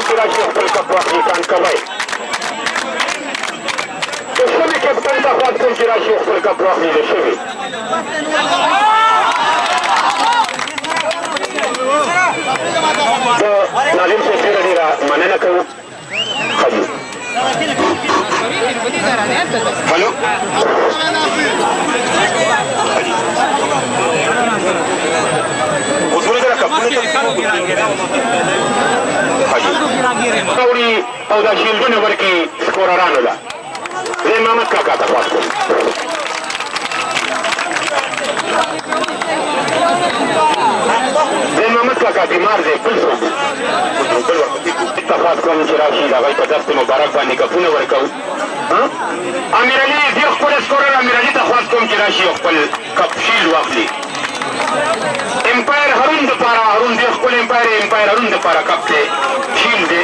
چې راشي خپل کپ واخلي کان کوی د شوي کپټن ته خواست کوم چې راشي خپل کپ واخلي د شوي د ناظم صاحب ډېره ډېره مننه کوو ښه دي هلو اوس ولې دره کپونه راوړي او دا شیلډونه ورکړي سکوررانو له زه محمد کاکا ته خواست کوم زه محمد کاکا بیمار دی بل څوک بل وخت ته خواست کوم چې راشي د هغوی په دست مبارک باندې کپونه ورکوو امیر علي زه خپل سکورر امیر علي ته خواست کوم چې راشي خپل کپ شیلډ واخلي امپایر هارون دپاره هارون دی خپل امپایر هارون دپاره کپ دی شیلډ دی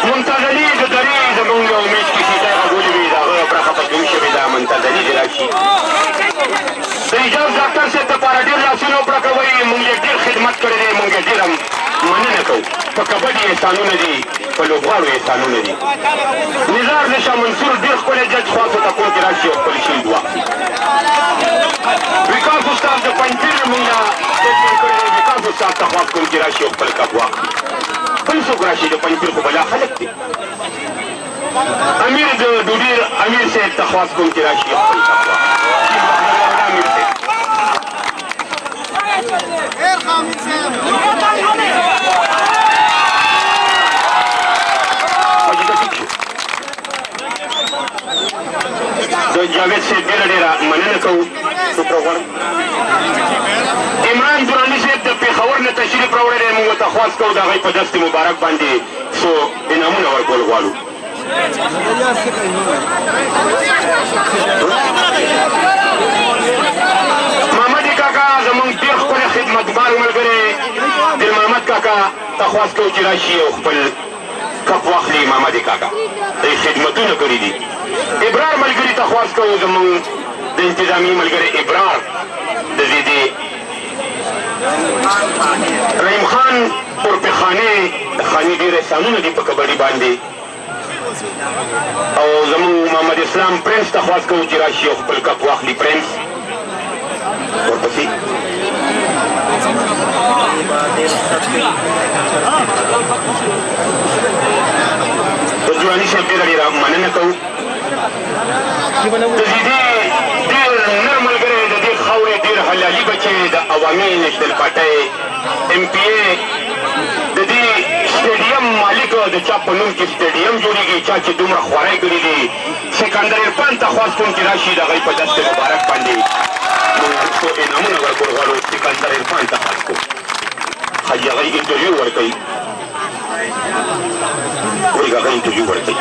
ممتاز علي د درې زمونږ یو میچ کې سیټۍ غږولې وي د هغه برخه پکې وشوې ده ممتاز علي دې راشي د اجاز ډاکټر صاحب دپاره ډېر لاسونه وپړکوئ مونږ یې ډېر خدمت کړی دی مونږ یې ډېر مننه کوو په کبډي احسانونه دي په لوبغاړو احسانونه دي نظار د شاه منصور ډېر ښکلی جج خواستو ته کوم چې راشي او خپل شیلډ واخلي وکاس استاد د پنجپیر مونږ نه ټیټمنټ کړی دی وکاس استاد ته خواست کوم چې راشي او خپل کپ واخلي بل څوک راشي د پنجپیر خو بلا خلک دي امیر د ډوډیر امیر صاحب ته خواست کوم چې راشي او خپل کپ واخلي امیر صاحب د جاوید صاحب ډېره ډېره مننه کوو عمران دراني صاحب د پېښور نه تشریف راوړی دی مونږ ورته خواست کوو د هغوی په دست مبارک باندې څو انعامونه ورکول غواړو محمد کاکا زمونږ ډېر ښکلی خدمتګار ملګری دل محمد کاکا ته خواست کوو چې راشي او خپل کپ واخلي محمد کاکا دوی خدمتونه کړي دي ابرار ملګري ته خواست کوو زمونږ د انتظامي ملګری ابرار د زیدې رحیم خان اورپخانې د خاني ډېر احسانونه دي په کبډي باندې او زمونږ محمد اسلام پرنس ته خواست کوو چې راشي او خپل کپ واخلي پرنس ورپسې د جوړاني صاحب ډېره ډېره مننه کوو د زیدې ډېر نر ملګری د دې خاورې ډېر حلالي بچی د عوامي نیشنل پارټۍ ایم پی اے د دې سټیډیم مالک د چا په نوم کې سټیډیم جوړېږي چا چې دومره خوارۍ کړي دي سکندر عرفان ته خواست کوم چې راشي د هغوی په دست مبارک باندې موږ څو انعامونه ورکول غواړو سکندر عرفان ته خواست کوم حاجي هغوی انټرویو ورکوي ورګ هغه انټرویو ورکوي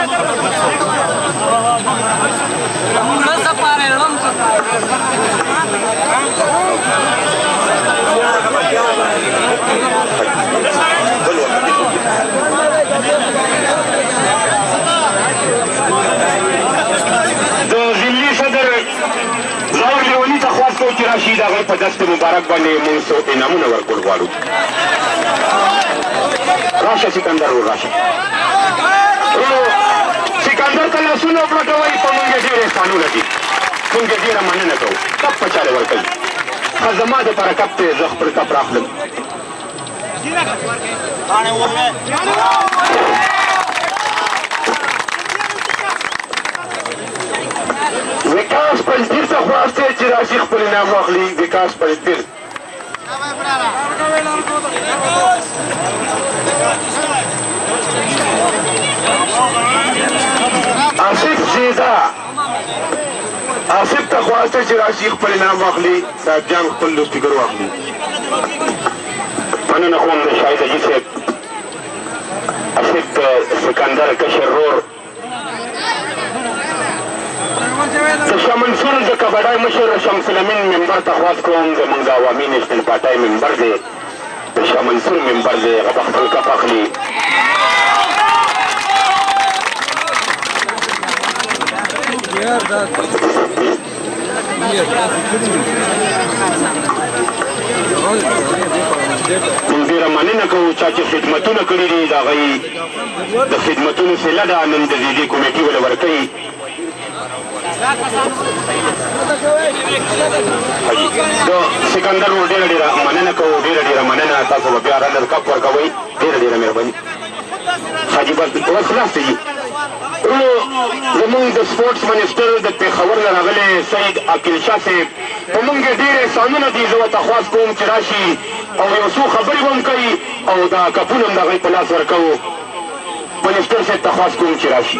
د ضلعي صدر ظاهر لیوني ته خواست کوو چې راشي د هغوی په دست مبارک باندې موږ څو انعامونه ورکول غواړو راشه سکندر ور راشه سکندر ته لاسونه وپړکوئ په موږ یې ډېر احسانونه دي موږ یې ډېره مننه کوو کپ په چاله ورکوي ښه زما دپاره کپ دی زه خپل کپ راخلم وکاس پنجپیر ته خواست دی چې راشي خپل انعام واخلي وکاس پنجپیر آصف زیدا آصف ته خواست دی چې راشي خپل انعام واخلي صاحب جان خپل سپیکر واخلي مننه کوم د شاهد حاجي صاحب آصف سکندر کشر رور د شاه منصور د کبډای مشر شمس الامین ممبر ته خواست کوم زمونږ د عوامي نیشنل پارټۍ ممبر دی د شاه منصور ممبر دی هغه به خپل کپ اخلي موږ ډېره مننه کوو چا چا چې خدمتونه کړي دي د هغوی د خدمتونو صله ده نن د دې کمیټې وله ورکوي د سکندر ورور ډېره ډېره مننه کوو ډېره ډېره مننه تاسو به بیا رنر کپ ورکوئ ډېره ډېره مهرباني حاجي بس اوس خلاص دی ورونو زمونږ د سپورټس منسټر د پېښور نه راغلی سید عقیل شاه صاحب په موږ کې ډېر احسانونه دي زه ورته خواست کوم چې راشي او یو څو خبرې به هم کوي او دا کپونه هم د هغوی په لاس ورکوو منسټر صاحب ته خواست کوم چې راشي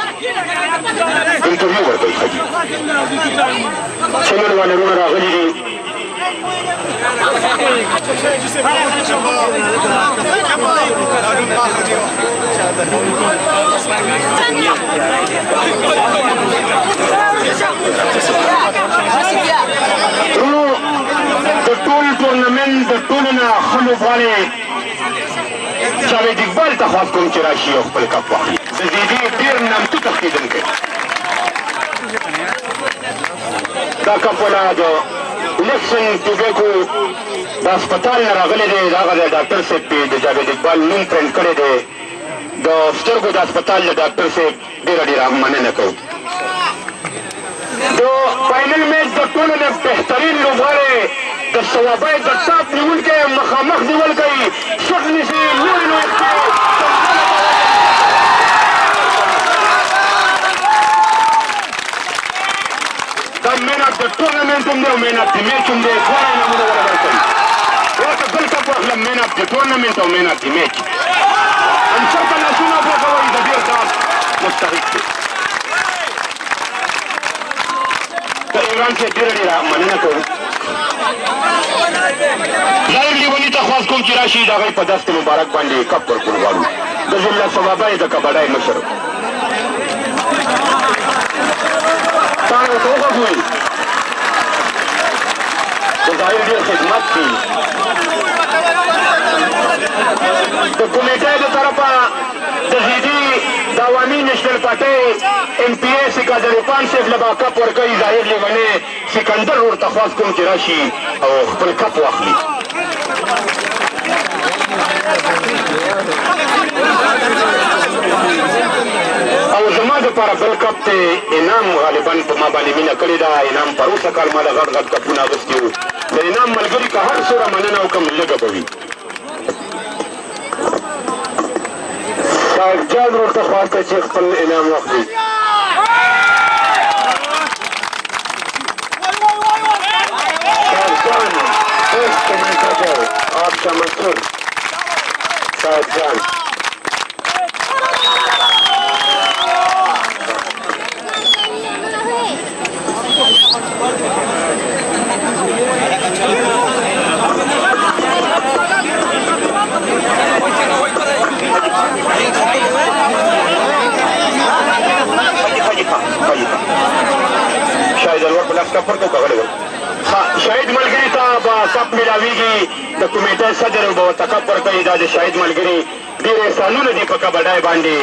انټرویو ورکوي حاجي چینل والرونه راغلي دي د ټول ټورنمنټ د ټولو نه ښه لوبغاړی جاوید اقبال ته خواست کوم چې راشي او خپل کپ واخلي د دې ډېر نامتو تښتېدونکی دا کپ والا د الیکشن ټوبیکو د هسپتال نه راغلی دی د هغه د ډاکټر صاحب پې د جاوید اقبال نوم پرنټ کړی دی د سترګو د هسپتال د ډاکټر صاحب ډېره ډېره مننه کوو د فاینل میچ د ټولو نه بهترین لوبغاړی د ثوابۍ د ټاپ نیونکی مخامخ نیول کوي شخ نیسي لوی لوی دا مین اف د ټورنمنټ هم دی او مین اف د میچ هم دی دواړه نومونه وله ورکوي ورته بل کپ واخلم مین اف د ټورنمنټ او مین اف د میچ انصر ته لاسونه پرېښوئ د ډېر کار مستحق دی د عمران صاحب ډېره ډېره مننه کوو ظاهر لیوني ته خواست کوم چې راشي د هغوی په دست مبارک باندې کپ ورکول غواړو د ضلع ثوابی د کبډی مشر تاڼه ورته وغږوئ د ظاهر ډېر خدمت کوي د کمیټۍ د طرفه د زیدي د عوامي نیشنل پارټۍ ایم پی اے سکندرخان صاحب له به کپ ورکوي ظاهر لیونی سکندر ورته خواست کوم چې راشي او خپل کپ واخلي او زما دپاره بل کپ دی انعام غالبا په ما باندې مینه کړې ده انعام پروسه کال ما له غټ غټ کپونه اغوستي وو د انعام ملګري که هر څومره مننه وکړم لږه به وي صاحب جان ورته خواست دی چې خپل انعام واخلي First commentator of Shamansur, Saad Jan. شاید الور بلاس کا پرتو کا غلط شاهد ملګري ته به کپ میلاویږي د کمیټې صدر به ورته کپ ورکوي دا د شاهد ملګري ډېر احسانونه دي په کبډۍ باندې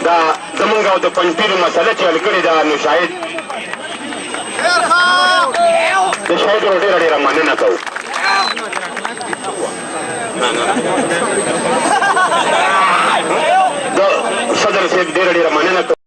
دا زمونږ او د پنجپیرو مسله چې حل کړې ده نو شاهد د شاهد ورو ډېره ډېره مننه کوو د صدر صاحب ډېره ډېره مننه کوو